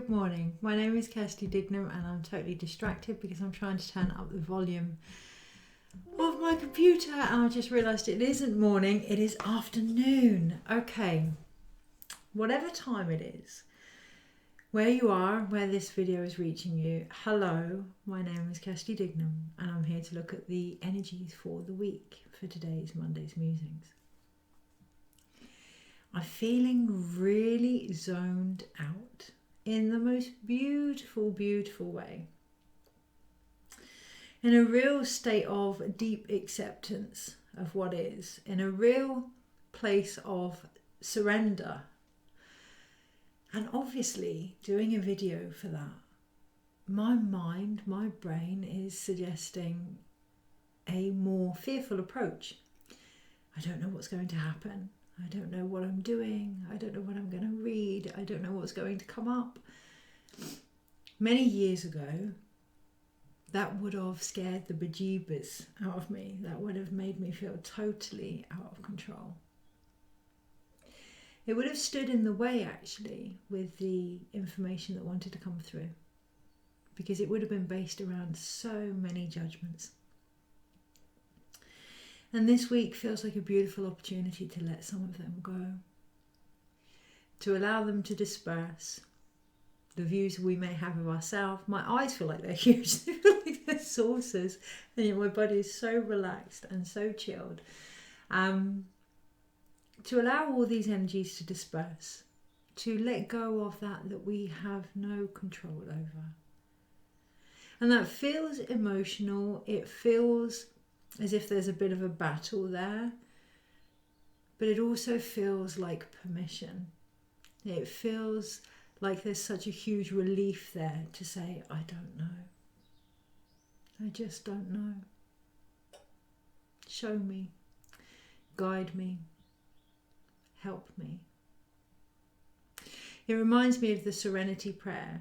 Good morning. My name is Kirsty Dignam and I'm totally distracted because I'm trying to turn up the volume of my computer and I just realised it isn't morning, it is afternoon. Okay, whatever time it is, where you are, where this video is reaching you, hello, my name is Kirsty Dignam and I'm here to look at the energies for the week for today's Monday's Musings. I'm feeling really zoned out in the most beautiful, beautiful way. In a real state of deep acceptance of what is, in a real place of surrender. And obviously, doing a video for that, my mind, my brain is suggesting a more fearful approach. I don't know what's going to happen. I don't know what I'm doing. I don't know what I'm going to read. I don't know what's going to come up. Many years ago, that would have scared the bejeebers out of me. That would have made me feel totally out of control. It would have stood in the way, actually, with the information that wanted to come through, because it would have been based around so many judgments. And this week feels like a beautiful opportunity to let some of them go, to allow them to disperse. The views we may have of ourselves, my eyes feel like they're huge, they feel like they're saucers, and yet my body is so relaxed and so chilled. To allow all these energies to disperse, to let go of that we have no control over. And that feels emotional, it feels as if there's a bit of a battle there, but it also feels like permission. It feels like there's such a huge relief there to say, I don't know. I just don't know. Show me, guide me, help me. It reminds me of the Serenity Prayer.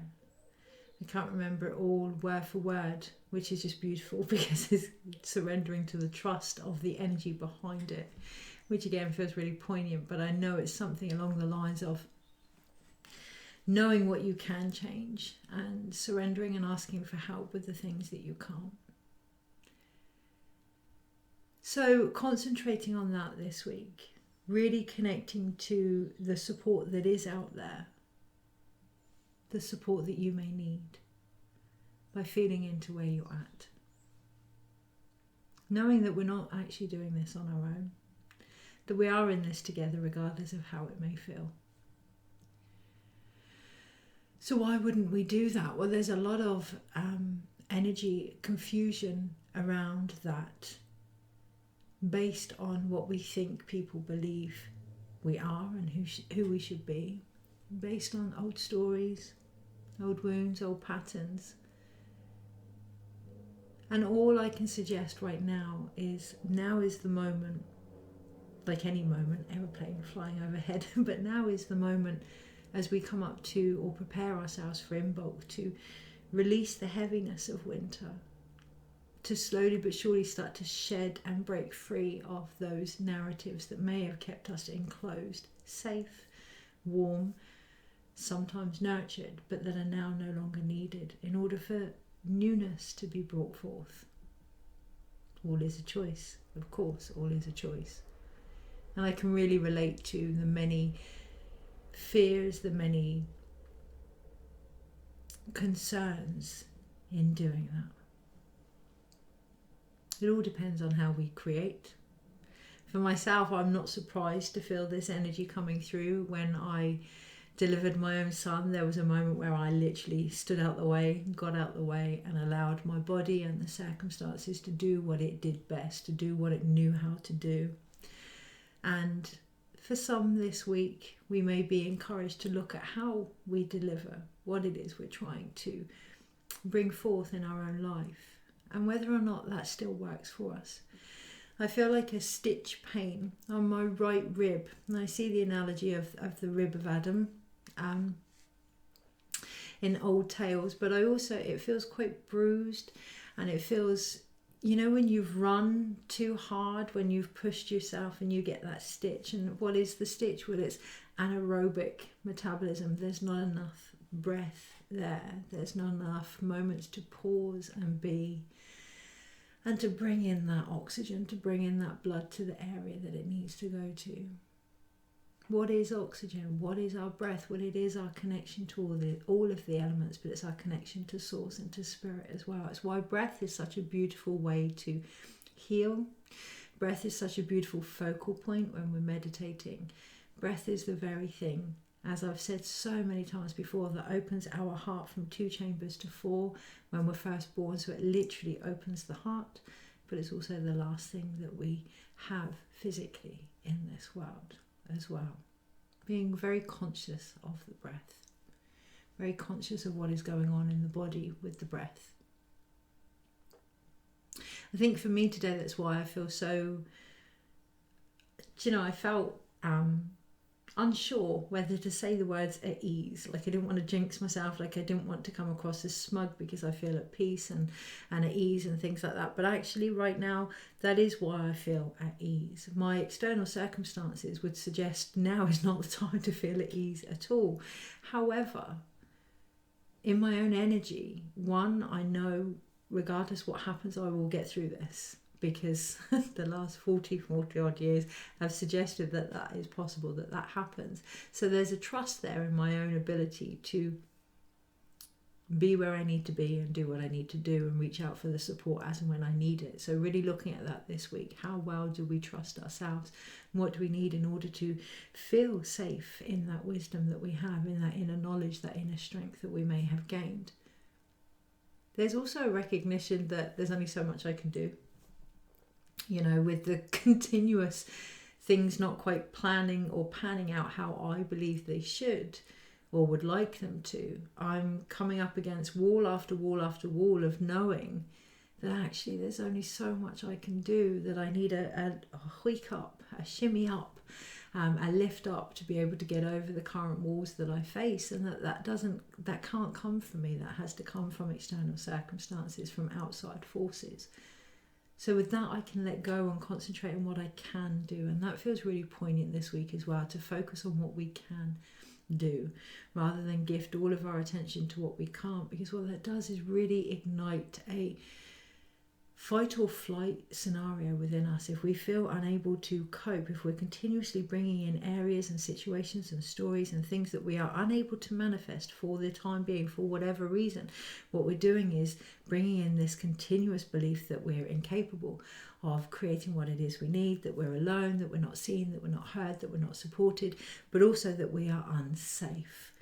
I can't remember it all word for word, which is just beautiful because it's surrendering to the trust of the energy behind it, which again feels really poignant, but I know it's something along the lines of knowing what you can change and surrendering and asking for help with the things that you can't. So concentrating on that this week, really connecting to the support that is out there, the support that you may need by feeling into where you're at. Knowing that we're not actually doing this on our own, that we are in this together regardless of how it may feel. So why wouldn't we do that? Well, there's a lot of energy confusion around that based on what we think people believe we are and who we should be, based on old stories, old wounds, old patterns. And all I can suggest right now is the moment, like any moment, aeroplane flying overhead, but now is the moment as we come up to or prepare ourselves for Imbolc to release the heaviness of winter, to slowly but surely start to shed and break free of those narratives that may have kept us enclosed, safe, warm, sometimes nurtured, but that are now no longer needed in order for newness to be brought forth. All is a choice, of course, all is a choice. And I can really relate to the many fears, the many concerns in doing that. It all depends on how we create. For myself, I'm not surprised to feel this energy coming through. When I delivered my own son, there was a moment where I literally stood out the way, got out the way, and allowed my body and the circumstances to do what it did best, to do what it knew how to do. And for some this week, we may be encouraged to look at how we deliver what it is we're trying to bring forth in our own life, and whether or not that still works for us. I feel like a stitch pain on my right rib, and I see the analogy of the rib of Adam in old tales, but it feels quite bruised, and it feels, you know, when you've run too hard, when you've pushed yourself and you get that stitch. And what is the stitch? Well, it's anaerobic metabolism. There's not enough breath there. There's not enough moments to pause and be, and to bring in that oxygen, to bring in that blood to the area that it needs to go to. What is oxygen? What is our breath? Well, it is our connection to all of the elements, but it's our connection to source and to spirit as well. It's why breath is such a beautiful way to heal. Breath is such a beautiful focal point when we're meditating. Breath is the very thing, as I've said so many times before, that opens our heart from 2 chambers to 4 when we're first born. So it literally opens the heart, but it's also the last thing that we have physically in this world as well. Being very conscious of the breath, very conscious of what is going on in the body with the breath. I think for me today, that's why I feel so, I felt unsure whether to say the words at ease. Like I didn't want to jinx myself, like I didn't want to come across as smug because I feel at peace and at ease and things like that. But actually right now, that is why I feel at ease. My external circumstances would suggest now is not the time to feel at ease at all. However, in my own energy, I know regardless what happens, I will get through this, because the last 40 odd years have suggested that that is possible, that happens. So there's a trust there in my own ability to be where I need to be and do what I need to do and reach out for the support as and when I need it. So really looking at that this week, how well do we trust ourselves? What do we need in order to feel safe in that wisdom that we have, in that inner knowledge, that inner strength that we may have gained? There's also a recognition that there's only so much I can do. With the continuous things not quite planning or panning out how I believe they should or would like them to, I'm coming up against wall after wall after wall of knowing that actually there's only so much I can do, that I need a hike up, a shimmy up, a lift up to be able to get over the current walls that I face, and that can't come from me. That has to come from external circumstances, from outside forces. So with that, I can let go and concentrate on what I can do, and that feels really poignant this week as well, to focus on what we can do rather than gift all of our attention to what we can't, because what that does is really ignite a fight or flight scenario within us. If we feel unable to cope, if we're continuously bringing in areas and situations and stories and things that we are unable to manifest for the time being, for whatever reason, what we're doing is bringing in this continuous belief that we're incapable of creating what it is we need, that we're alone, that we're not seen, that we're not heard, that we're not supported, but also that we are unsafe.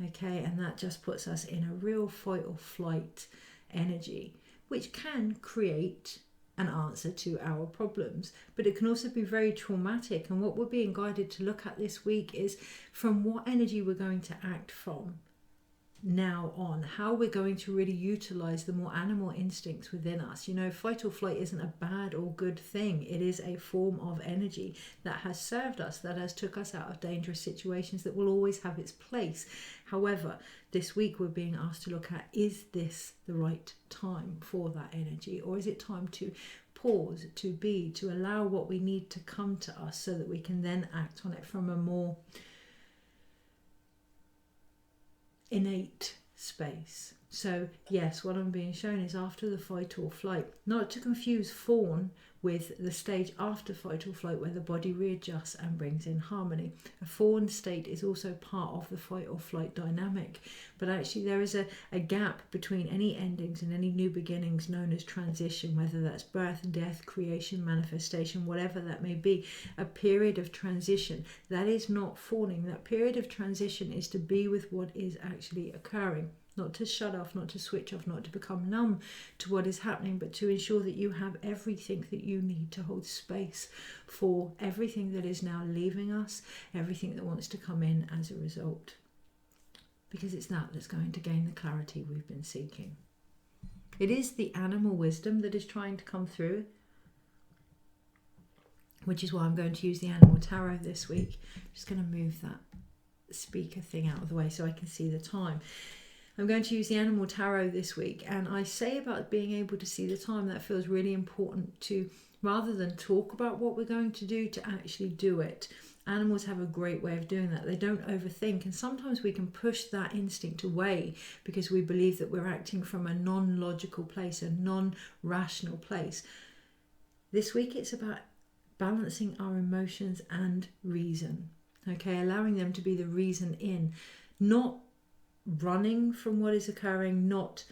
Okay, and that just puts us in a real fight or flight energy, which can create an answer to our problems, but it can also be very traumatic. And what we're being guided to look at this week is from what energy we're going to act from now on, how we're going to really utilize the more animal instincts within us. Fight or flight isn't a bad or good thing. It is a form of energy that has served us, that has took us out of dangerous situations, that will always have its place. However, this week we're being asked to look at, is this the right time for that energy, or is it time to pause, to be, to allow what we need to come to us so that we can then act on it from a more innate space. So yes, what I'm being shown is after the fight or flight, not to confuse fawn with the stage after fight or flight where the body readjusts and brings in harmony. A fawn state is also part of the fight or flight dynamic, but actually there is a gap between any endings and any new beginnings known as transition, whether that's birth, death, creation, manifestation, whatever that may be. A period of transition, that is not fawning. That period of transition is to be with what is actually occurring. Not to shut off, not to switch off, not to become numb to what is happening, but to ensure that you have everything that you need to hold space for everything that is now leaving us, everything that wants to come in as a result. Because it's that that's going to gain the clarity we've been seeking. It is the animal wisdom that is trying to come through, which is why I'm going to use the animal tarot this week. I'm just going to move that speaker thing out of the way so I can see the time. I'm going to use the animal tarot this week, and I say about being able to see the time, that feels really important to Rather than talk about what we're going to do, to actually do it. Animals have a great way of doing that. They don't overthink, and sometimes we can push that instinct away because we believe that we're acting from a non-logical place, a non-rational place. This week it's about balancing our emotions and reason, okay, allowing them to be the reason in, not running from what is occurring, not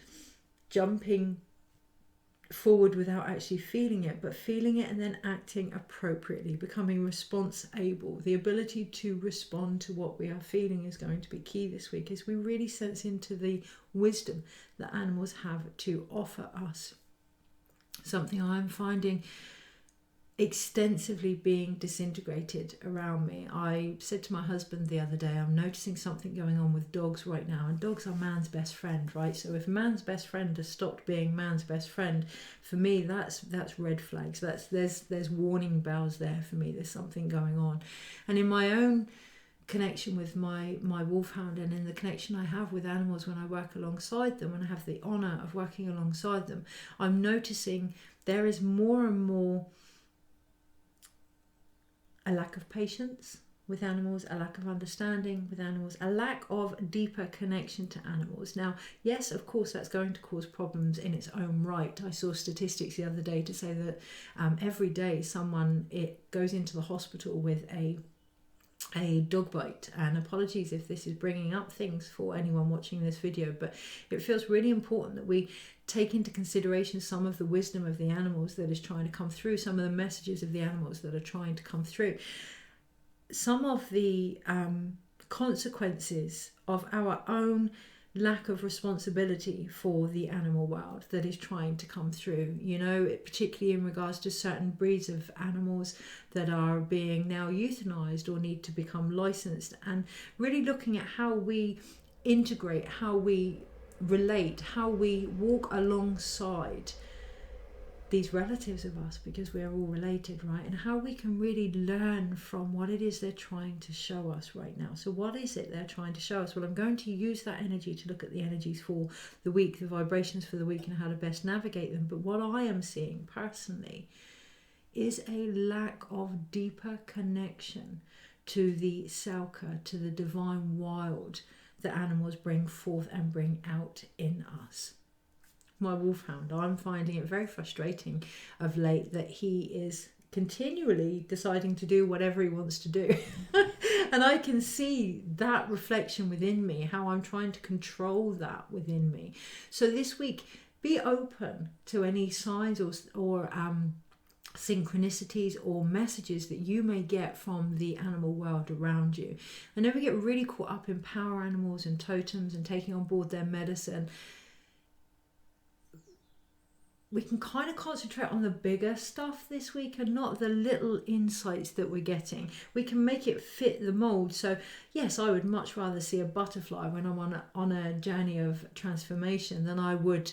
jumping forward without actually feeling it, but feeling it and then acting appropriately, becoming response able. The ability to respond to what we are feeling is going to be key this week as we really sense into the wisdom that animals have to offer us. Something I'm finding extensively being disintegrated around me. I said to my husband the other day, I'm noticing something going on with dogs right now, and dogs are man's best friend, right? So if man's best friend has stopped being man's best friend, for me that's red flags. There's warning bells there for me. There's something going on. And in my own connection with my wolfhound, and in the connection I have with animals when I work alongside them, when I have the honor of working alongside them, I'm noticing there is more and more a lack of patience with animals, a lack of understanding with animals, a lack of deeper connection to animals. Now, yes, of course, that's going to cause problems in its own right. I saw statistics the other day to say that every day it goes into the hospital with a dog bite. And apologies if this is bringing up things for anyone watching this video, but it feels really important that we take into consideration some of the wisdom of the animals that is trying to come through, some of the messages of the animals that are trying to come through, some of the consequences of our own lack of responsibility for the animal world that is trying to come through, particularly in regards to certain breeds of animals that are being now euthanized or need to become licensed, and really looking at how we integrate, how we relate, how we walk alongside these relatives of us, because we are all related, right? And how we can really learn from what it is they're trying to show us right now. So what is it they're trying to show us? Well, I'm going to use that energy to look at the energies for the week, the vibrations for the week, and how to best navigate them. But what I am seeing personally is a lack of deeper connection to the selka, to the divine wild that animals bring forth and bring out in us. My wolfhound, I'm finding it very frustrating of late that he is continually deciding to do whatever he wants to do. And I can see that reflection within me, how I'm trying to control that within me. So this week, be open to any signs or synchronicities or messages that you may get from the animal world around you. I know we get really caught up in power animals and totems and taking on board their medicine. We can kind of concentrate on the bigger stuff this week and not the little insights that we're getting. We can make it fit the mold. So yes, I would much rather see a butterfly when I'm on a journey of transformation than I would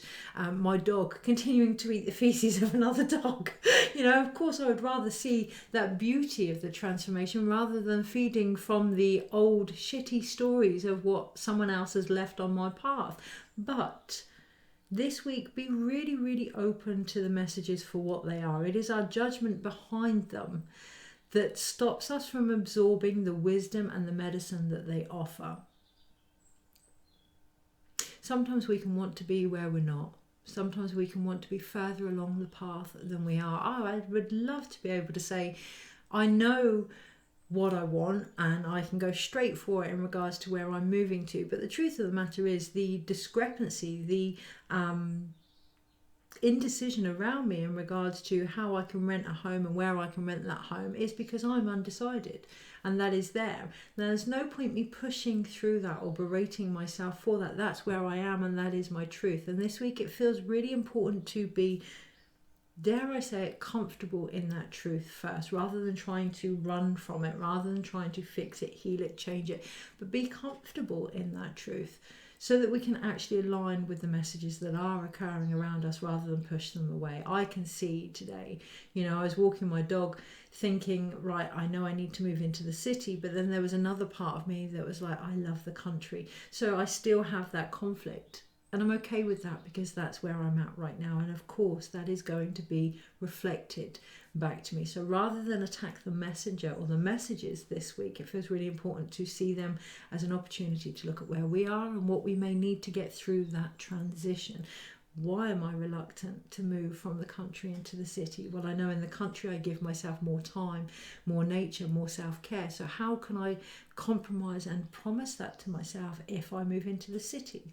my dog continuing to eat the feces of another dog. Of course I would rather see that beauty of the transformation rather than feeding from the old shitty stories of what someone else has left on my path. But this week, be really, really open to the messages for what they are. It is our judgment behind them that stops us from absorbing the wisdom and the medicine that they offer. Sometimes we can want to be where we're not. Sometimes we can want to be further along the path than we are. I would love to be able to say, I know what I want and I can go straight for it in regards to where I'm moving to. But the truth of the matter is the discrepancy, the indecision around me in regards to how I can rent a home and where I can rent that home is because I'm undecided, and that is there. There's no point me pushing through that or berating myself for that. That's where I am and that is my truth. And this week it feels really important to be, dare I say it, comfortable in that truth first, rather than trying to run from it, rather than trying to fix it, heal it, change it, but be comfortable in that truth so that we can actually align with the messages that are occurring around us rather than push them away. I can see today, I was walking my dog thinking, right, I know I need to move into the city, but then there was another part of me that was like, I love the country. So I still have that conflict. And I'm okay with that because that's where I'm at right now. And of course, that is going to be reflected back to me. So rather than attack the messenger or the messages this week, it feels really important to see them as an opportunity to look at where we are and what we may need to get through that transition. Why am I reluctant to move from the country into the city? Well, I know in the country I give myself more time, more nature, more self-care. So how can I compromise and promise that to myself if I move into the city?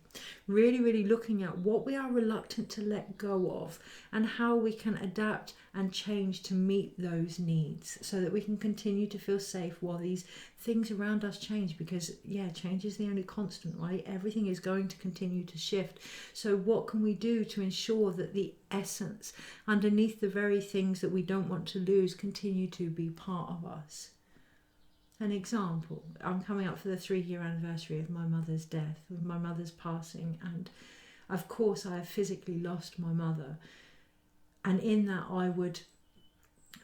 Really, really looking at what we are reluctant to let go of and how we can adapt and change to meet those needs so that we can continue to feel safe while these things around us change, because change is the only constant, right? Everything is going to continue to shift. So what can we do to ensure that the essence underneath the very things that we don't want to lose continue to be part of us? An example, I'm coming up for the 3-year anniversary of my mother's death, of my mother's passing, and of course I have physically lost my mother, and in that I would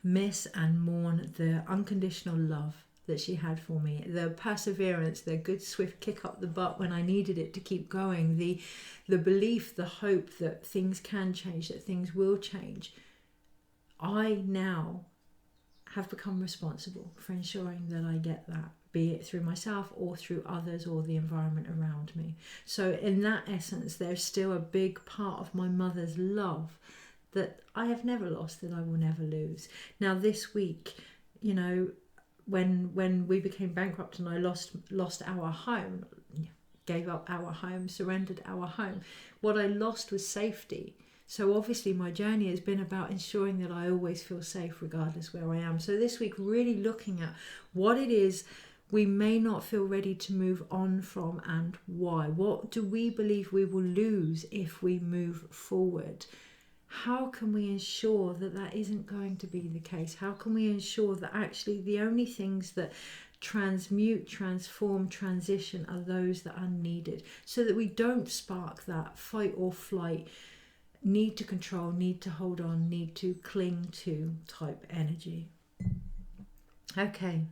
miss and mourn the unconditional love that she had for me, the perseverance, the good swift kick up the butt when I needed it to keep going, the belief, the hope that things can change, that things will change. I now have become responsible for ensuring that I get that, be it through myself or through others or the environment around me. So in that essence, there's still a big part of my mother's love that I have never lost, that I will never lose. Now this week, when we became bankrupt and I lost our home, gave up our home, surrendered our home, what I lost was safety. So obviously my journey has been about ensuring that I always feel safe regardless where I am. So this week, really looking at what it is we may not feel ready to move on from and why. What do we believe we will lose if we move forward? How can we ensure that that isn't going to be the case? How can we ensure that actually the only things that transmute, transform, transition are those that are needed, so that we don't spark that fight or flight, need to control, need to hold on, need to cling to type energy? Okay.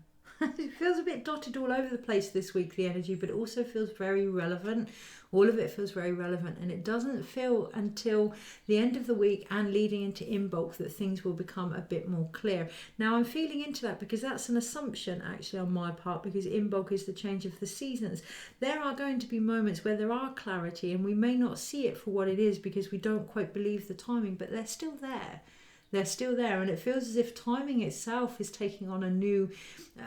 It feels a bit dotted all over the place this week, the energy, but it also feels very relevant. All of it feels very relevant, and it doesn't feel until the end of the week and leading into Imbolc that things will become a bit more clear. Now I'm feeling into that because that's an assumption actually on my part, because Imbolc is the change of the seasons. There are going to be moments where there are clarity and we may not see it for what it is because we don't quite believe the timing, but they're still there. They're still there, and it feels as if timing itself is taking on a new,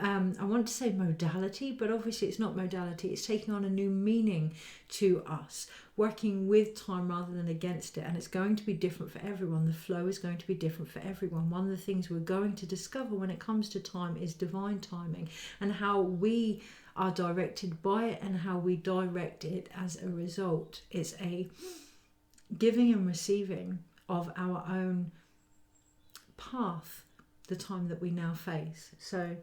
I want to say modality, but obviously it's not modality. It's taking on a new meaning to us, working with time rather than against it, and it's going to be different for everyone. The flow is going to be different for everyone. One of the things we're going to discover when it comes to time is divine timing, and how we are directed by it and how we direct it as a result. It's a giving and receiving of our own path, the time that we now face. So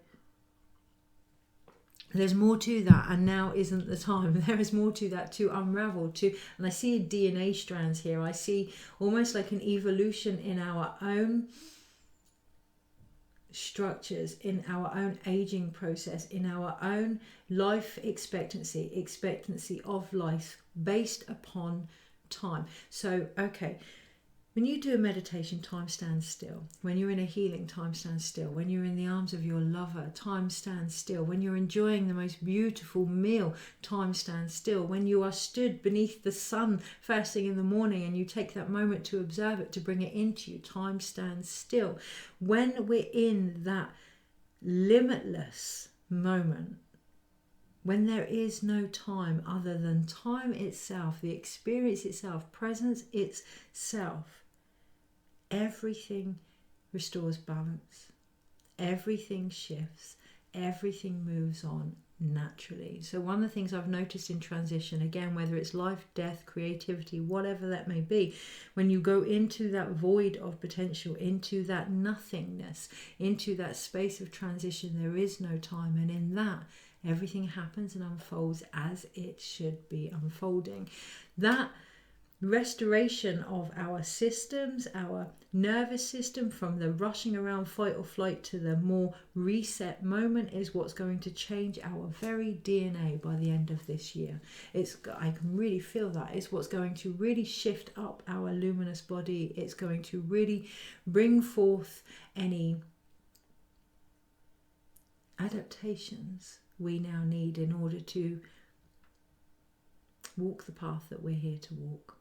there's more to that, and now isn't the time. There is more to that to unravel to, and I see DNA strands here. I see almost like an evolution in our own structures, in our own aging process, in our own life expectancy of life based upon time. So okay, when you do a meditation, time stands still. When you're in a healing, time stands still. When you're in the arms of your lover, time stands still. When you're enjoying the most beautiful meal, time stands still. When you are stood beneath the sun first thing in the morning and you take that moment to observe it, to bring it into you, time stands still. When we're in that limitless moment, when there is no time other than time itself, the experience itself, presence itself, everything restores balance, everything shifts, everything moves on naturally. So one of the things I've noticed in transition, again, whether it's life, death, creativity, whatever that may be, when you go into that void of potential, into that nothingness, into that space of transition, there is no time, and in that everything happens and unfolds as it should be unfolding. That restoration of our systems, our nervous system, from the rushing around fight or flight to the more reset moment, is what's going to change our very DNA by the end of this year. I can really feel that. It's what's going to really shift up our luminous body. It's going to really bring forth any adaptations we now need in order to walk the path that we're here to walk.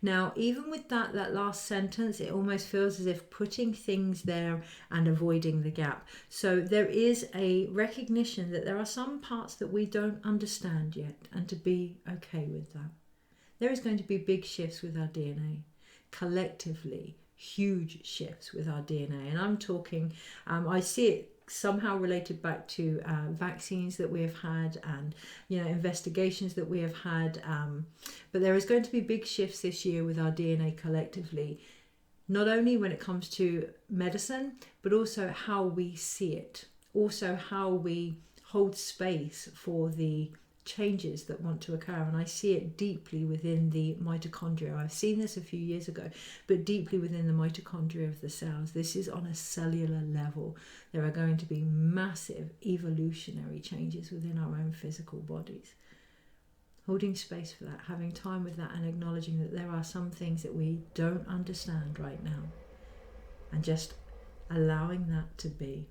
Now, even with that last sentence, it almost feels as if putting things there and avoiding the gap. So there is a recognition that there are some parts that we don't understand yet, and to be okay with that. There is going to be big shifts with our DNA, collectively, huge shifts with our DNA. And I'm talking, I see it somehow related back to vaccines that we have had, and investigations that we have had, but there is going to be big shifts this year with our DNA collectively, not only when it comes to medicine, but also how we see it, also how we hold space for the changes that want to occur. And I see it deeply within the mitochondria. I've seen this a few years ago, but deeply within the mitochondria of the cells. This is on a cellular level. There are going to be massive evolutionary changes within our own physical bodies. Holding space for that, having time with that, and acknowledging that there are some things that we don't understand right now, and just allowing that to be.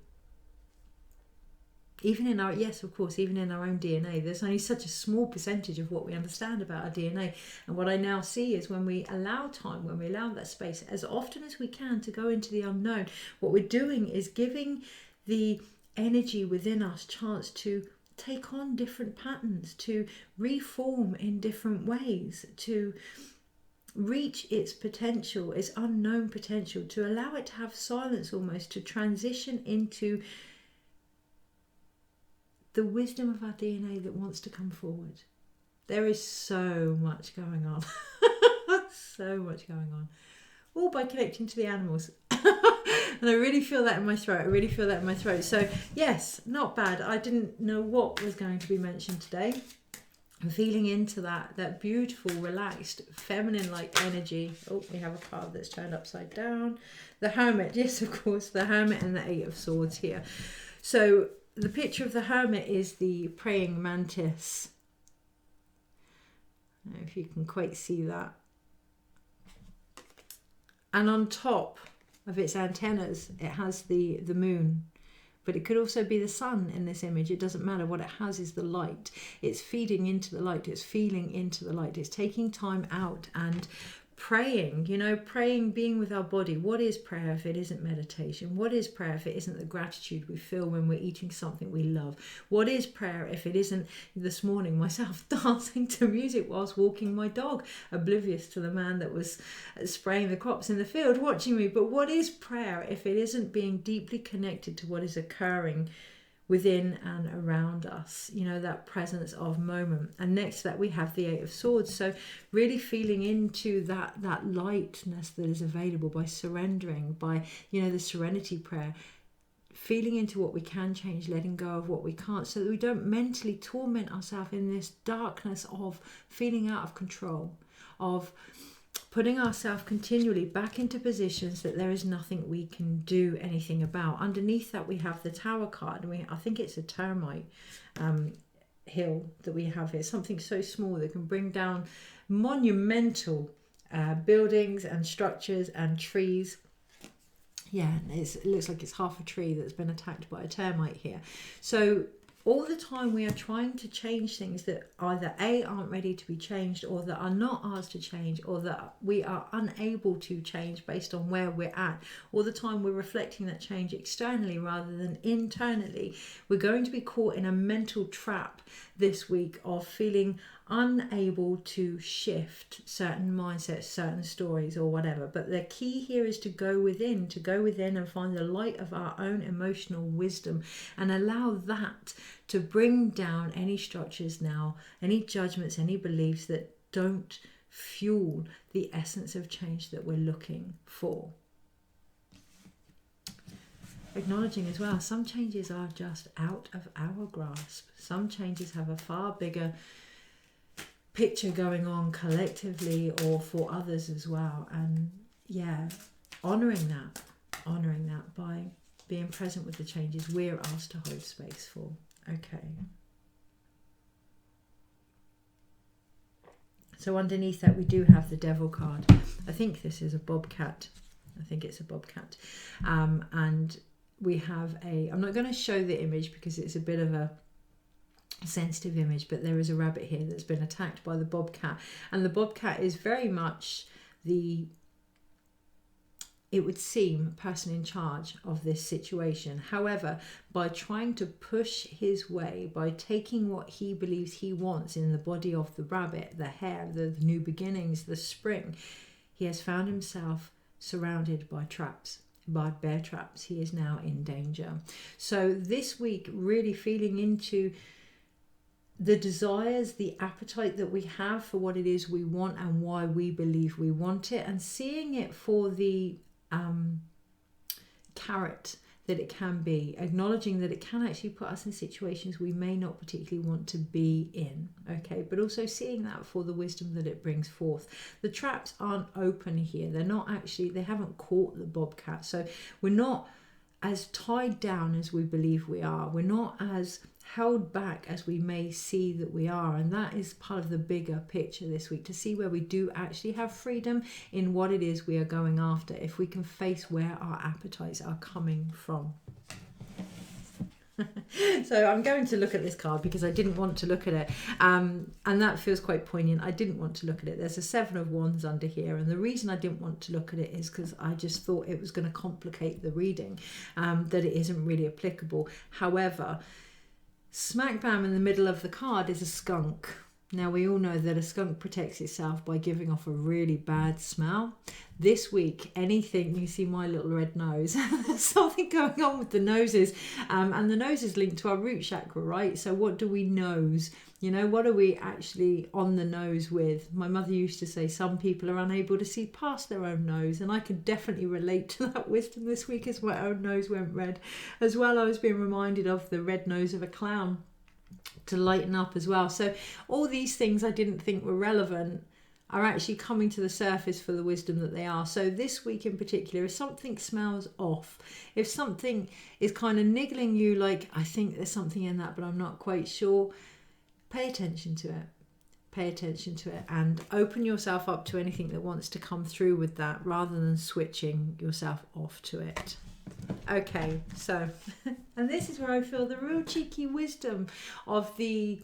Even in our, yes, of course, even in our own DNA, there's only such a small percentage of what we understand about our DNA. And what I now see is when we allow time, when we allow that space, as often as we can, to go into the unknown, what we're doing is giving the energy within us chance to take on different patterns, to reform in different ways, to reach its potential, its unknown potential, to allow it to have silence almost, to transition into the wisdom of our DNA that wants to come forward. There is so much going on. So much going on. All by connecting to the animals. And I really feel that in my throat. So yes, not bad. I didn't know what was going to be mentioned today. I'm feeling into that beautiful, relaxed, feminine-like energy. Oh, we have a card that's turned upside down. The Hermit. Yes, of course. The Hermit and the Eight of Swords here. So the picture of the Hermit is the praying mantis. I don't know if you can quite see that. And on top of its antennas, it has the moon. But it could also be the sun in this image. It doesn't matter. What it has is the light. It's feeding into the light. It's feeling into the light. It's taking time out and praying, praying, being with our body. What is prayer if it isn't meditation? What is prayer if it isn't the gratitude we feel when we're eating something we love? What is prayer if it isn't, this morning, myself dancing to music whilst walking my dog, oblivious to the man that was spraying the crops in the field watching me? But what is prayer if it isn't being deeply connected to what is occurring within and around us, that presence of moment? And next to that we have the Eight of Swords. So really feeling into that lightness that is available by surrendering, by the serenity prayer, feeling into what we can change, letting go of what we can't, so that we don't mentally torment ourselves in this darkness of feeling out of control, of putting ourselves continually back into positions that there is nothing we can do anything about. Underneath that we have the Tower card, and I think it's a termite hill that we have here, something so small that can bring down monumental buildings and structures and trees. Yeah, it looks like it's half a tree that's been attacked by a termite here. So all the time we are trying to change things that either A, aren't ready to be changed, or that are not ours to change, or that we are unable to change based on where we're at. All the time we're reflecting that change externally rather than internally. We're going to be caught in a mental trap this week of feeling unable to shift certain mindsets, certain stories or whatever. But the key here is to go within and find the light of our own emotional wisdom and allow that to bring down any structures now, any judgments, any beliefs that don't fuel the essence of change that we're looking for. Acknowledging as well, some changes are just out of our grasp. Some changes have a far bigger picture going on collectively or for others as well. And yeah, honouring that by being present with the changes we're asked to hold space for. Okay. So underneath that we do have the Devil card. I think this is a bobcat. I think it's a bobcat. And we have I'm not going to show the image because it's a bit of a sensitive image, but there is a rabbit here that's been attacked by the bobcat. And the bobcat is very much it would seem, person in charge of this situation. However, by trying to push his way, by taking what he believes he wants in the body of the rabbit, the hare, the new beginnings, the spring, he has found himself surrounded by traps, by bear traps. He is now in danger. So this week, really feeling into the desires, the appetite that we have for what it is we want and why we believe we want it, and seeing it for the carrot that it can be, acknowledging that it can actually put us in situations we may not particularly want to be in, okay, but also seeing that for the wisdom that it brings forth. The traps aren't open here. They're not actually, they haven't caught the bobcat, so we're not as tied down as we believe we are. We're not as held back as we may see that we are, and that is part of the bigger picture this week, to see where we do actually have freedom in what it is we are going after, if we can face where our appetites are coming from. So I'm going to look at this card because I didn't want to look at it, and that feels quite poignant. I didn't want to look at it. There's a 7 of Wands under here, and the reason I didn't want to look at it is because I just thought it was going to complicate the reading, that it isn't really applicable. However, smack bam in the middle of the card is a skunk. Now we all know that a skunk protects itself by giving off a really bad smell. This week, anything, you see my little red nose, there's something going on with the noses, and the nose is linked to our root chakra, right? So what do we nose? You know, what are we actually on the nose with? My mother used to say some people are unable to see past their own nose, and I could definitely relate to that wisdom this week as my own nose went red. As well, I was being reminded of the red nose of a clown to lighten up as well. So all these things I didn't think were relevant are actually coming to the surface for the wisdom that they are. So this week in particular, if something smells off, if something is kind of niggling you, like, I think there's something in that, but I'm not quite sure, pay attention to it. Pay attention to it and open yourself up to anything that wants to come through with that, rather than switching yourself off to it. Okay, so, and this is where I feel the real cheeky wisdom of the,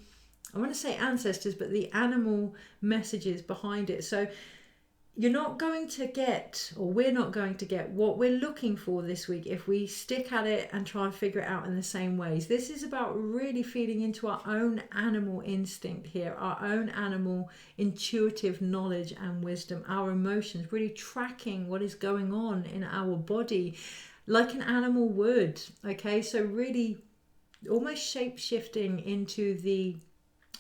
I want to say ancestors, but the animal messages behind it. So you're not going to get, or we're not going to get, what we're looking for this week if we stick at it and try and figure it out in the same ways. This is about really feeding into our own animal instinct here, our own animal intuitive knowledge and wisdom, our emotions, really tracking what is going on in our body like an animal would. Okay, so really almost shape-shifting into the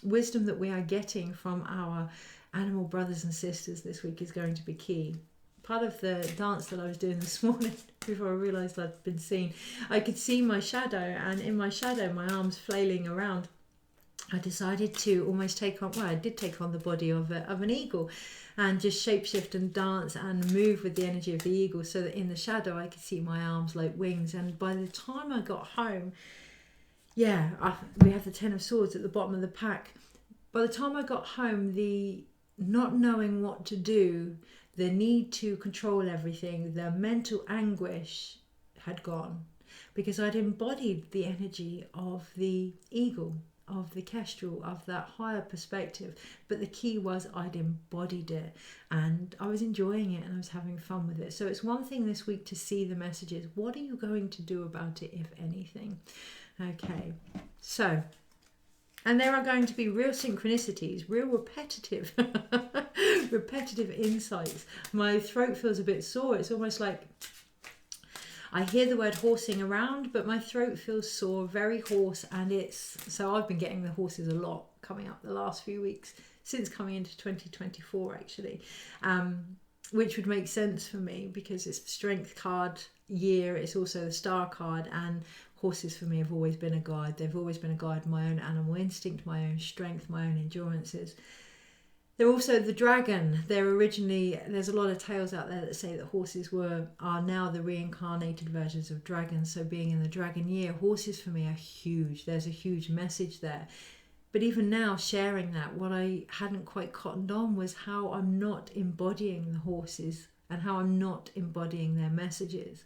wisdom that we are getting from our animal brothers and sisters this week is going to be key. Part of the dance that I was doing this morning, before I realised I'd been seen, I could see my shadow, and in my shadow, my arms flailing around, I decided to almost take on, well, I did take on the body of an eagle, and just shapeshift and dance and move with the energy of the eagle, so that in the shadow I could see my arms like wings. And by the time I got home, we have the 10 of Swords at the bottom of the pack. By the time I got home, the not knowing what to do, the need to control everything, the mental anguish had gone, because I'd embodied the energy of the eagle, of the kestrel, of that higher perspective. But the key was I'd embodied it, and I was enjoying it, and I was having fun with it. So it's one thing this week to see the messages. What are you going to do about it, if anything? Okay, so, and there are going to be real synchronicities, real repetitive repetitive insights. My throat feels a bit sore. It's almost like I hear the word horsing around, but my throat feels sore, very hoarse, and so I've been getting the horses a lot coming up the last few weeks, since coming into 2024 actually, which would make sense for me because it's the strength card year, it's also the star card, and horses for me have always been a guide. They've always been a guide, my own animal instinct, my own strength, my own endurances. They're also the dragon. There's a lot of tales out there that say that horses are now the reincarnated versions of dragons. So being in the dragon year, horses for me are huge. There's a huge message there. But even now, sharing that, what I hadn't quite cottoned on was how I'm not embodying the horses and how I'm not embodying their messages.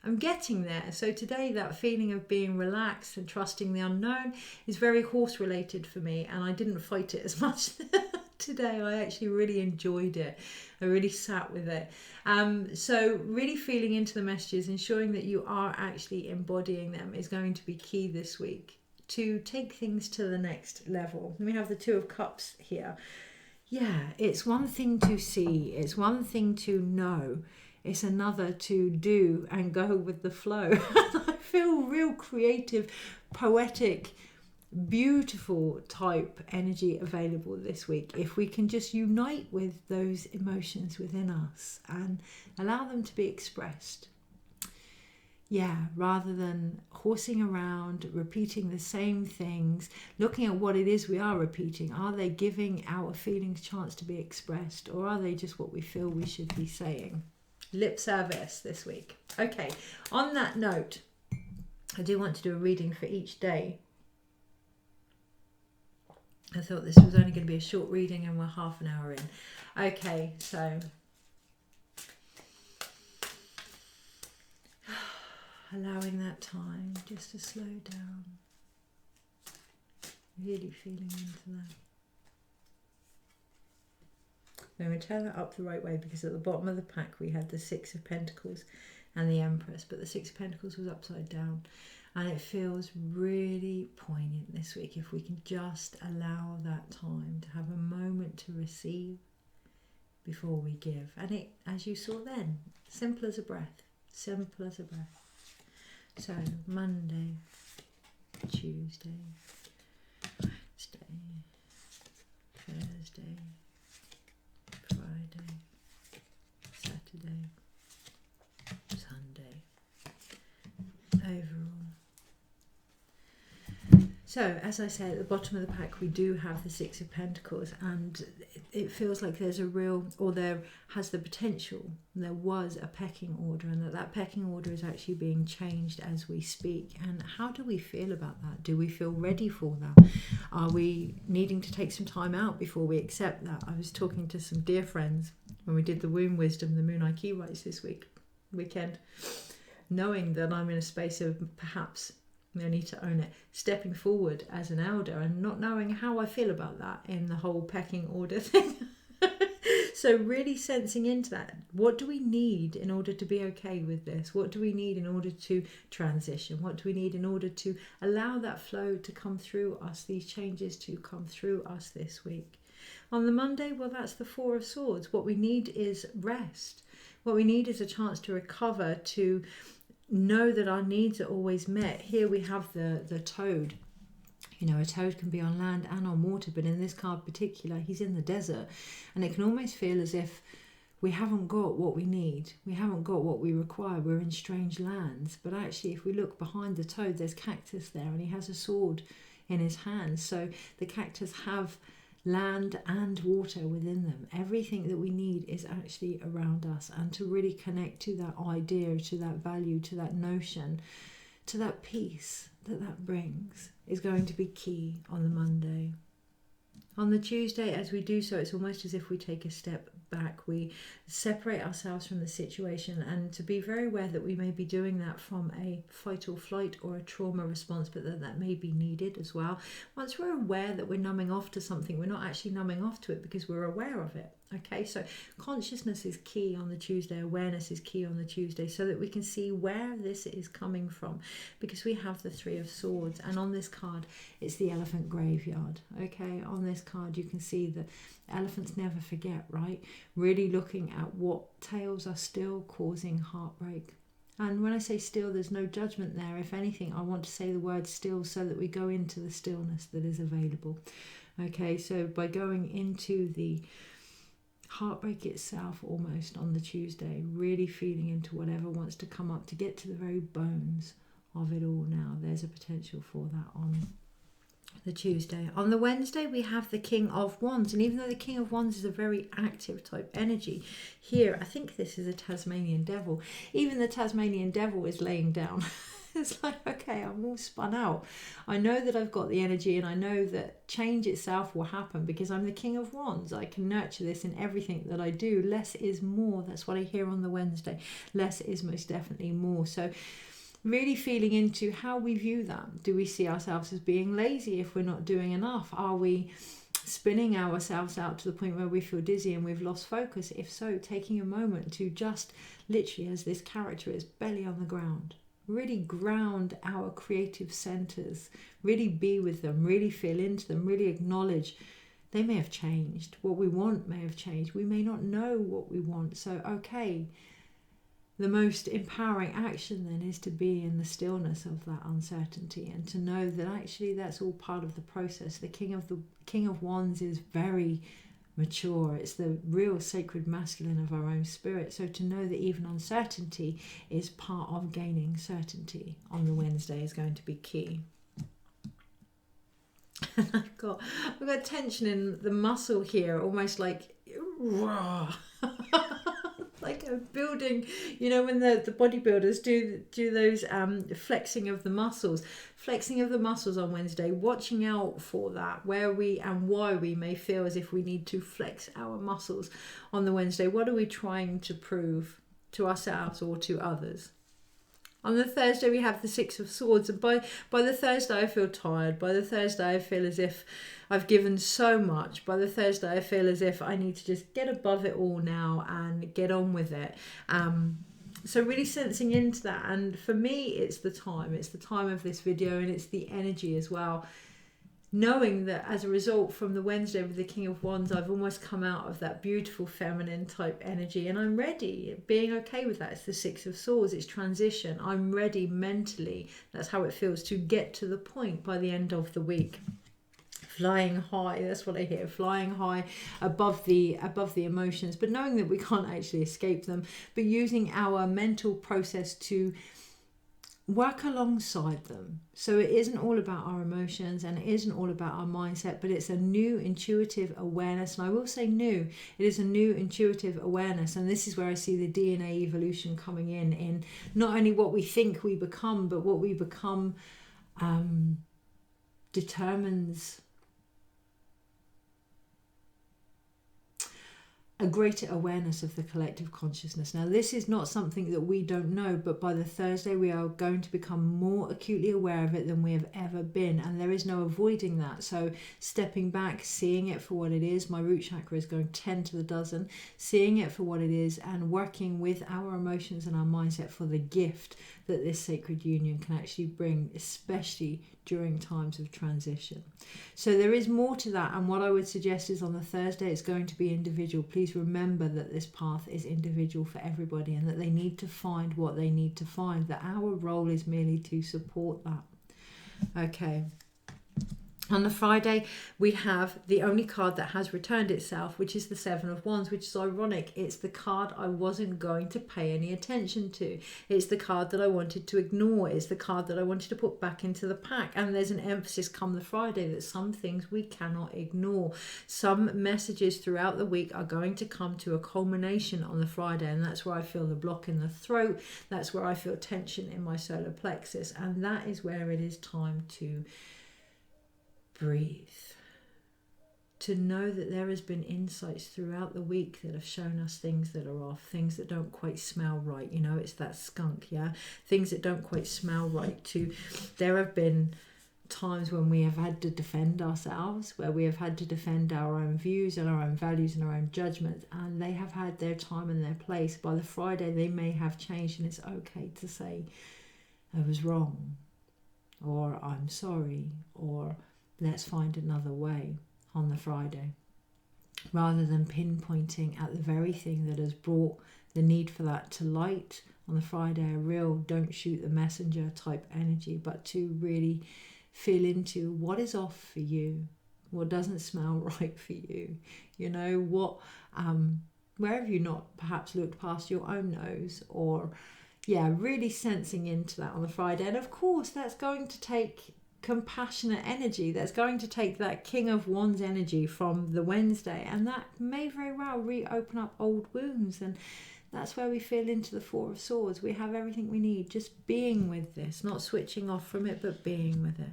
I'm getting there. So today, that feeling of being relaxed and trusting the unknown is very horse related for me, and I didn't fight it as much today. I actually really enjoyed it. I really sat with it. So really feeling into the messages, ensuring that you are actually embodying them is going to be key this week to take things to the next level. We have the Two of Cups here. Yeah, it's one thing to see, it's one thing to know, it's another to do and go with the flow. I feel real creative, poetic, beautiful type energy available this week. If we can just unite with those emotions within us and allow them to be expressed. Yeah, rather than horsing around, repeating the same things, looking at what it is we are repeating. Are they giving our feelings a chance to be expressed, or are they just what we feel we should be saying? Lip service this week. Okay, on that note, I do want to do a reading for each day. I thought this was only going to be a short reading and we're half an hour in. Okay, so allowing that time just to slow down, really feeling into that. I'm going to turn that up the right way because at the bottom of the pack we had the Six of Pentacles and the Empress, but the Six of Pentacles was upside down, and it feels really poignant this week if we can just allow that time to have a moment to receive before we give. And it, as you saw then, simple as a breath, simple as a breath. So Monday, Tuesday, Wednesday, Thursday, Friday, Saturday, Sunday, overall. So, as I say, at the bottom of the pack we do have the Six of Pentacles, and it feels like there's a real, or there has the potential, there was a pecking order, and that pecking order is actually being changed as we speak. And how do we feel about that? Do we feel ready for that? Are we needing to take some time out before we accept that? I was talking to some dear friends when we did the Womb Wisdom, the Moon Key Rites this weekend, knowing that I'm in a space of perhaps, I need to own it, stepping forward as an elder and not knowing how I feel about that in the whole pecking order thing. So really sensing into that. What do we need in order to be okay with this? What do we need in order to transition? What do we need in order to allow that flow to come through us, these changes to come through us this week? On the Monday, well, that's the Four of Swords. What we need is rest. What we need is a chance to recover, to know that our needs are always met. Here we have the toad. You know, a toad can be on land and on water, but in this card particular, he's in the desert, and it can almost feel as if we haven't got what we need. We haven't got what we require. We're in strange lands. But actually, if we look behind the toad, there's cactus there, and he has a sword in his hand. So the cactus have land and water within them. Everything that we need is actually around us, and to really connect to that idea, to that value, to that notion, to that peace that brings is going to be key on the Monday. On the Tuesday, as we do so, it's almost as if we take a step back. We separate ourselves from the situation, and to be very aware that we may be doing that from a fight or flight or a trauma response, but that may be needed as well. Once we're aware that we're numbing off to something, we're not actually numbing off to it because we're aware of it. Okay, so consciousness is key on the Tuesday, awareness is key on the Tuesday, so that we can see where this is coming from, because we have the Three of Swords, and on this card it's the elephant graveyard. Okay, on this card you can see that elephants never forget, right? Really looking at what tales are still causing heartbreak. And when I say still, there's no judgment there. If anything, I want to say the word still so that we go into the stillness that is available. Okay, so by going into the heartbreak itself almost on the Tuesday, really feeling into whatever wants to come up to get to the very bones of it all now, there's a potential for that the Tuesday. On the Wednesday, we have the King of Wands. And even though the King of Wands is a very active type energy, here, I think this is a Tasmanian devil. Even the Tasmanian devil is laying down. It's like, okay, I'm all spun out. I know that I've got the energy, and I know that change itself will happen because I'm the King of Wands. I can nurture this in everything that I do. Less is more. That's what I hear on the Wednesday. Less is most definitely more. So really feeling into how we view that. Do we see ourselves as being lazy if we're not doing enough? Are we spinning ourselves out to the point where we feel dizzy and we've lost focus? If so, taking a moment to just literally, as this character is, belly on the ground. Really ground our creative centers, really be with them, really feel into them, really acknowledge they may have changed. What we want may have changed. We may not know what we want. So, okay, the most empowering action then is to be in the stillness of that uncertainty and to know that actually that's all part of the process. The King of Wands is very mature. It's the real sacred masculine of our own spirit. So to know that even uncertainty is part of gaining certainty on the Wednesday is going to be key. And I've got tension in the muscle here, almost like like a building, you know, when the bodybuilders do those flexing of the muscles on Wednesday, watching out for that, where we and why we may feel as if we need to flex our muscles on the Wednesday. What are we trying to prove to ourselves or to others? On the Thursday, we have the Six of Swords. And by the Thursday, I feel tired. By the Thursday, I feel as if I've given so much. By the Thursday, I feel as if I need to just get above it all now and get on with it. So really sensing into that. And for me, it's the time. It's the time of this video, and it's the energy as well. Knowing that as a result from the Wednesday with the King of Wands, I've almost come out of that beautiful feminine type energy, and I'm ready, being okay with that. It's the Six of Swords, it's transition. I'm ready mentally, that's how it feels, to get to the point by the end of the week. Flying high, that's what I hear, flying high above the emotions, but knowing that we can't actually escape them, but using our mental process to work alongside them. So it isn't all about our emotions and it isn't all about our mindset, but it's a new intuitive awareness. And I will say new, it is a new intuitive awareness. And this is where I see the DNA evolution coming in not only what we think we become, but what we become determines a greater awareness of the collective consciousness. Now, this is not something that we don't know, but by the Thursday, we are going to become more acutely aware of it than we have ever been. And there is no avoiding that. So stepping back, seeing it for what it is. My root chakra is going 10 to the dozen, seeing it for what it is and working with our emotions and our mindset for the gift that this sacred union can actually bring, especially during times of transition. So there is more to that, and what I would suggest is on the Thursday it's going to be individual. Please remember that this path is individual for everybody and that they need to find what they need to find, that our role is merely to support that. Okay. On the Friday, we have the only card that has returned itself, which is the Seven of Wands, which is ironic. It's the card I wasn't going to pay any attention to. It's the card that I wanted to ignore. It's the card that I wanted to put back into the pack. And there's an emphasis come the Friday that some things we cannot ignore. Some messages throughout the week are going to come to a culmination on the Friday. And that's where I feel the block in the throat. That's where I feel tension in my solar plexus. And that is where it is time to breathe, to know that there has been insights throughout the week that have shown us things that are off, things that don't quite smell right. You know, it's that skunk, yeah, things that don't quite smell right. There have been times when we have had to defend ourselves, where we have had to defend our own views and our own values and our own judgments, and they have had their time and their place. By the Friday they may have changed, and it's okay to say I was wrong, or I'm sorry, or let's find another way on the Friday, rather than pinpointing at the very thing that has brought the need for that to light on the Friday, a real don't shoot the messenger type energy, but to really feel into what is off for you, what doesn't smell right for you, you know, what where have you not perhaps looked past your own nose, or really sensing into that on the Friday. And of course that's going to take compassionate energy that's going to take that King of Wands energy from the Wednesday, and that may very well reopen up old wounds. And that's where we feel into the Four of Swords. We have everything we need, just being with this, not switching off from it, but being with it.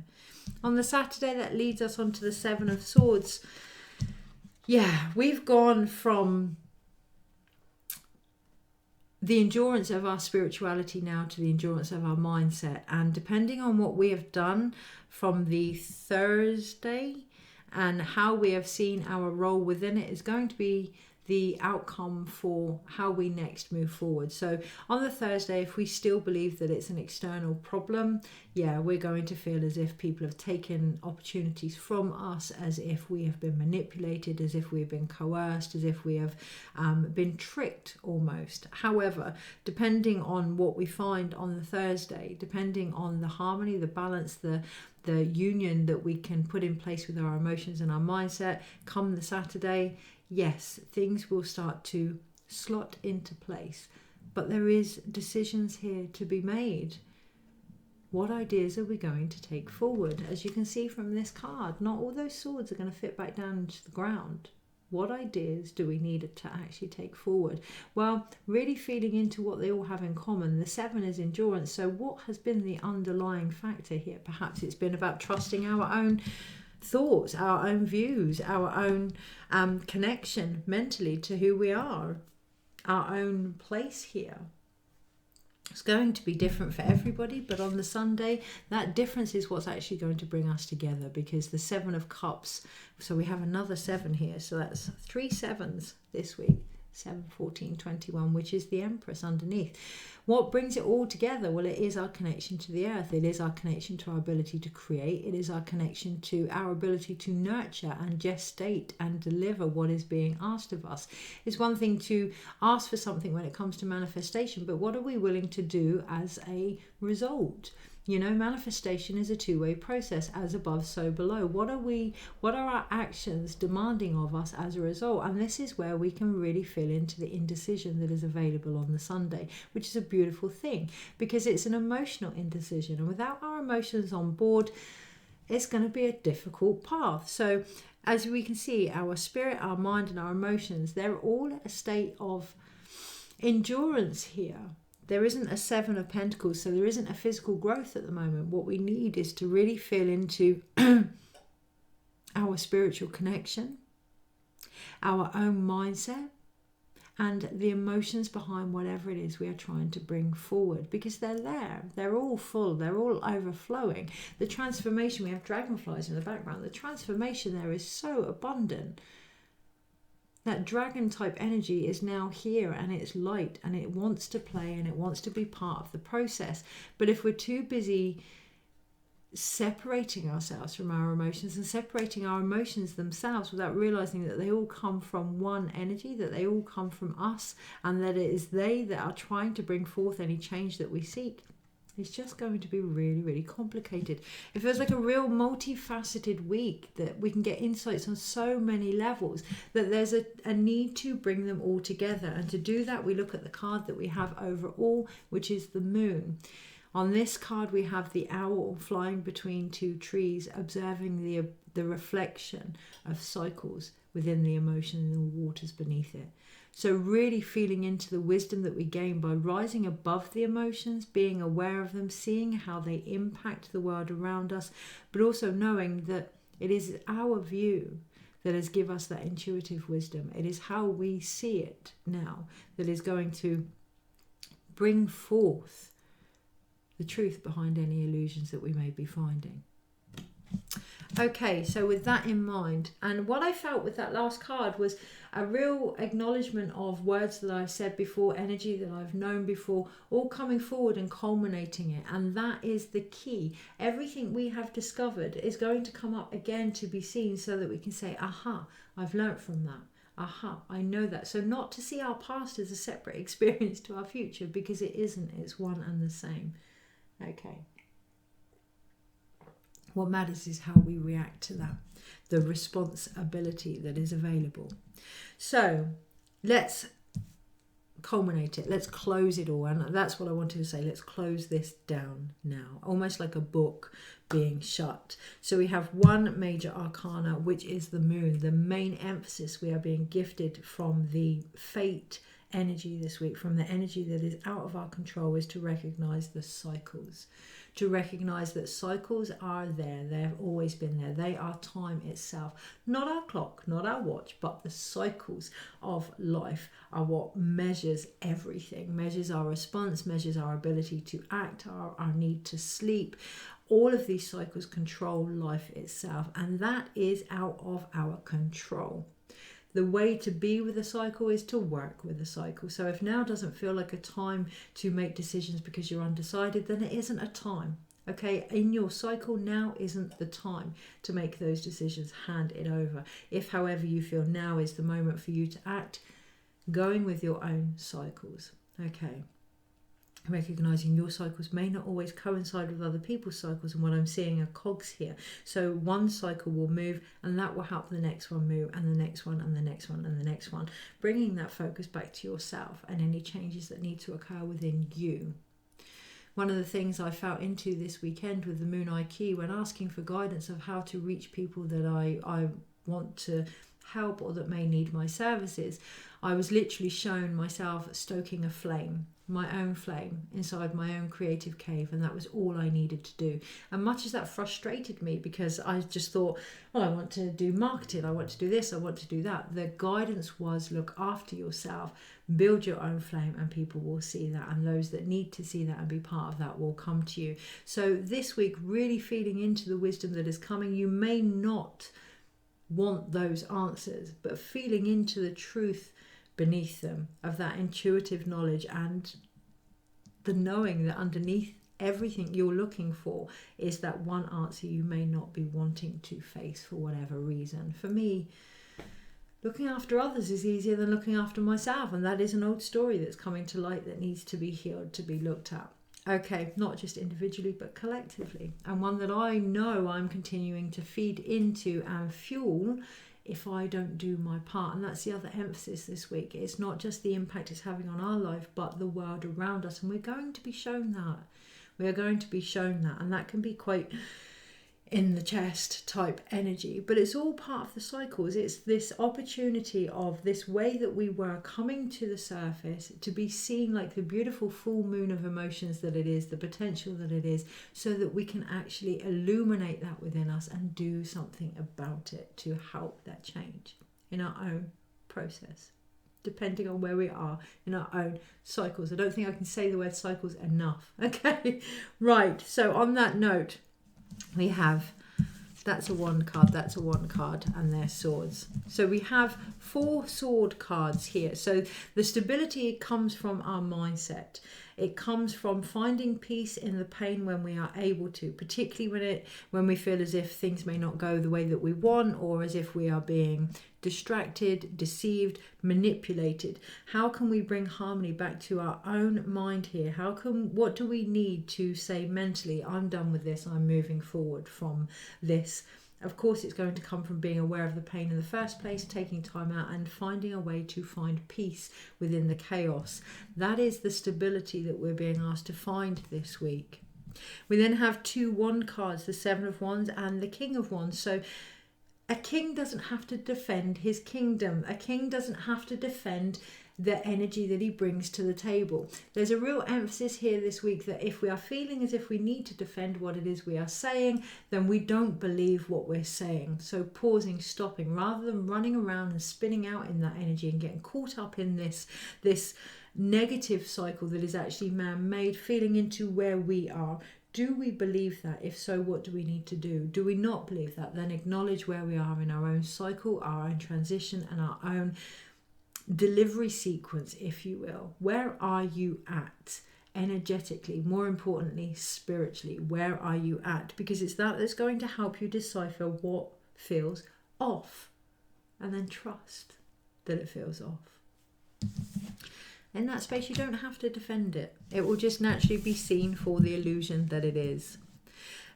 On the Saturday, that leads us onto the Seven of Swords. Yeah, we've gone from the endurance of our spirituality now to the endurance of our mindset. And depending on what we have done from the Thursday and how we have seen our role within it is going to be the outcome for how we next move forward. So on the Thursday, if we still believe that it's an external problem, yeah, we're going to feel as if people have taken opportunities from us, as if we have been manipulated, as if we've been coerced, as if we have been tricked almost. However, depending on what we find on the Thursday, depending on the harmony, the balance, the union that we can put in place with our emotions and our mindset, come the Saturday, yes, things will start to slot into place. But there is decisions here to be made. What ideas are we going to take forward? As you can see from this card, not all those swords are going to fit back down into the ground. What ideas do we need to actually take forward? Well, really feeling into what they all have in common. The Seven is endurance. So what has been the underlying factor here? Perhaps it's been about trusting our own thoughts, our own views, our own connection mentally to who we are, our own place here. It's going to be different for everybody, but on the Sunday, that difference is what's actually going to bring us together, because the Seven of Cups, so we have another 7 here, so that's 3 sevens this week. 7, 14, 21, which is the Empress underneath. What brings it all together? Well, it is our connection to the earth. It is our connection to our ability to create. It is our connection to our ability to nurture and gestate and deliver what is being asked of us. It's one thing to ask for something when it comes to manifestation, but what are we willing to do as a result? You know, manifestation is a two-way process, as above, so below. What are our actions demanding of us as a result? And this is where we can really feel into the indecision that is available on the Sunday, which is a beautiful thing, because it's an emotional indecision. And without our emotions on board, it's going to be a difficult path. So as we can see, our spirit, our mind, and our emotions, they're all a state of endurance here. There isn't a 7 of Pentacles, so there isn't a physical growth at the moment. What we need is to really feel into our spiritual connection, our own mindset, and the emotions behind whatever it is we are trying to bring forward, because they're there. They're all full. They're all overflowing. The transformation, we have dragonflies in the background. The transformation there is so abundant. That dragon type energy is now here, and it's light, and it wants to play, and it wants to be part of the process. But if we're too busy separating ourselves from our emotions and separating our emotions themselves without realizing that they all come from one energy, that they all come from us, and that it is they that are trying to bring forth any change that we seek, it's just going to be really, really complicated. It feels like a real multifaceted week, that we can get insights on so many levels, that there's a need to bring them all together. And to do that, we look at the card that we have overall, which is the Moon. On this card, we have the owl flying between 2 trees, observing the reflection of cycles within the emotion and the waters beneath it. So really feeling into the wisdom that we gain by rising above the emotions, being aware of them, seeing how they impact the world around us, but also knowing that it is our view that has given us that intuitive wisdom. It is how we see it now that is going to bring forth the truth behind any illusions that we may be finding. Okay, so with that in mind, and what I felt with that last card was a real acknowledgement of words that I've said before, energy that I've known before, all coming forward and culminating it. And that is the key. Everything we have discovered is going to come up again to be seen, so that we can say, aha, I've learnt from that. Aha, I know that. So not to see our past as a separate experience to our future, because it isn't. It's one and the same. Okay. What matters is how we react to that, the responsibility that is available. So let's culminate it. Let's close it all. And that's what I wanted to say. Let's close this down now. Almost like a book being shut. So we have one major arcana, which is the moon. The main emphasis we are being gifted from the fate energy this week, from the energy that is out of our control, is to recognize the cycles. To recognize that cycles are there. They've always been there. They are time itself. Not our clock, not our watch, but the cycles of life are what measures everything. Measures our response, measures our ability to act, our need to sleep. All of these cycles control life itself, and that is out of our control. The way to be with a cycle is to work with a cycle. So if now doesn't feel like a time to make decisions because you're undecided, then it isn't a time. Okay, in your cycle, now isn't the time to make those decisions. Hand it over. If, however, you feel now is the moment for you to act, going with your own cycles. Okay. Recognizing your cycles may not always coincide with other people's cycles, and what I'm seeing are cogs here. So one cycle will move and that will help the next one move, and the next one, and the next one, and the next one, bringing that focus back to yourself and any changes that need to occur within you. One of the things I fell into this weekend with the Moon Eye Key, when asking for guidance of how to reach people that I want to help or that may need my services, I was literally shown myself stoking a flame, my own flame, inside my own creative cave, and that was all I needed to do. And much as that frustrated me, because I just thought, well, I want to do marketing, I want to do this, I want to do that, the guidance was look after yourself, build your own flame, and people will see that, and those that need to see that and be part of that will come to you. So this week, really feeling into the wisdom that is coming. You may not want those answers, but feeling into the truth beneath them, of that intuitive knowledge, and the knowing that underneath everything you're looking for is that one answer you may not be wanting to face for whatever reason. For me, looking after others is easier than looking after myself, and that is an old story that's coming to light that needs to be healed, to be looked at. Okay, not just individually but collectively, and one that I know I'm continuing to feed into and fuel if I don't do my part. And that's the other emphasis this week. It's not just the impact it's having on our life, but the world around us. And we're going to be shown that. We are going to be shown that. And that can be quite in the chest type energy. But it's all part of the cycles. It's this opportunity of this way that we were coming to the surface, to be seen like the beautiful full moon of emotions that it is, the potential that it is, so that we can actually illuminate that within us and do something about it to help that change in our own process, depending on where we are in our own cycles. I don't think I can say the word cycles enough. Okay, right. So on that note, we have, that's a wand card, that's a wand card, and their swords. So we have 4 sword cards here. So the stability comes from our mindset. It comes from finding peace in the pain when we are able to, particularly when we feel as if things may not go the way that we want, or as if we are being distracted, deceived, manipulated. How can we bring harmony back to our own mind here? What do we need to say mentally, I'm done with this, I'm moving forward from this? Of course, it's going to come from being aware of the pain in the first place, taking time out and finding a way to find peace within the chaos. That is the stability that we're being asked to find this week. We then have 2 wand cards, the 7 of Wands and the King of Wands. So a king doesn't have to defend his kingdom. A king doesn't have to defend the energy that he brings to the table. There's a real emphasis here this week that if we are feeling as if we need to defend what it is we are saying, then we don't believe what we're saying. So pausing, stopping, rather than running around and spinning out in that energy and getting caught up in this negative cycle that is actually man-made, feeling into where we are. Do we believe that? If so, what do we need to do? Do we not believe that? Then acknowledge where we are in our own cycle, our own transition, and our own delivery sequence, if you will. Where are you at energetically? More importantly, spiritually, where are you at? Because it's that that's going to help you decipher what feels off, and then trust that it feels off. In that space, you don't have to defend it. It will just naturally be seen for the illusion that it is.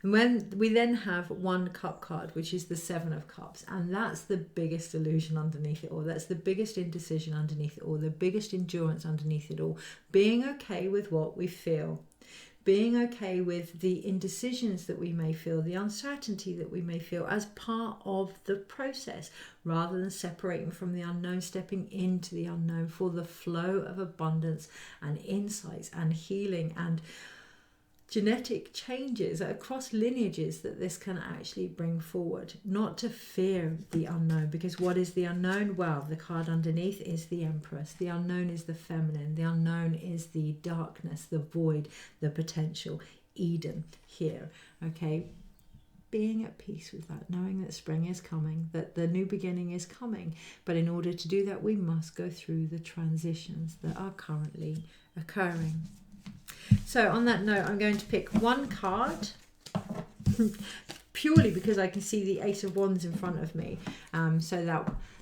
And when we then have one cup card, which is the Seven of Cups, and that's the biggest illusion underneath it all. That's the biggest indecision underneath it all, the biggest endurance underneath it all. Being okay with what we feel. Being okay with the indecisions that we may feel, the uncertainty that we may feel as part of the process, rather than separating from the unknown, stepping into the unknown for the flow of abundance and insights and healing and genetic changes across lineages that this can actually bring forward. Not to fear the unknown, because what is the unknown? Well, the card underneath is the Empress. The unknown is the feminine. The unknown is the darkness, the void, the potential, Eden here. Okay, being at peace with that, knowing that spring is coming, that the new beginning is coming. But in order to do that, we must go through the transitions that are currently occurring. So on that note, I'm going to pick one card purely because I can see the Ace of Wands in front of me. So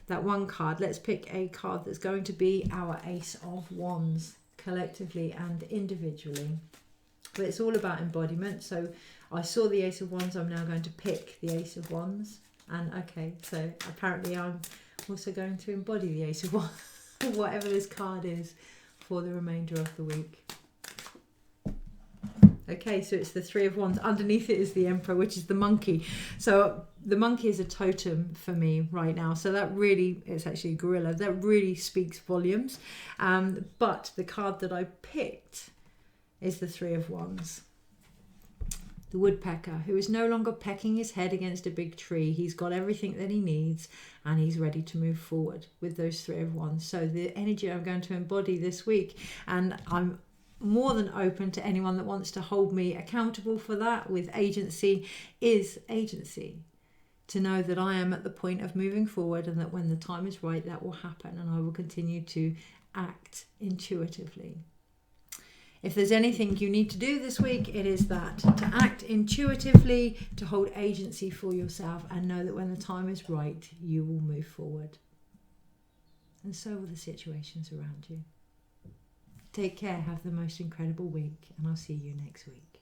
that one card, let's pick a card that's going to be our Ace of Wands, collectively and individually. But it's all about embodiment. So I saw the Ace of Wands, I'm now going to pick the Ace of Wands. And okay, so apparently I'm also going to embody the Ace of Wands, whatever this card is, for the remainder of the week. Okay, so it's the Three of Wands. Underneath it is the Emperor, which is the monkey. So the monkey is a totem for me right now. So that really, it's actually a gorilla. That really speaks volumes. But the card that I picked is the Three of Wands. The woodpecker, who is no longer pecking his head against a big tree. He's got everything that he needs and he's ready to move forward with those Three of Wands. So the energy I'm going to embody this week, and I'm more than open to anyone that wants to hold me accountable for that with agency, is agency. To know that I am at the point of moving forward, and that when the time is right, that will happen, and I will continue to act intuitively. If there's anything you need to do this week, it is that, to act intuitively, to hold agency for yourself, and know that when the time is right, you will move forward. And so will the situations around you. Take care, have the most incredible week, and I'll see you next week.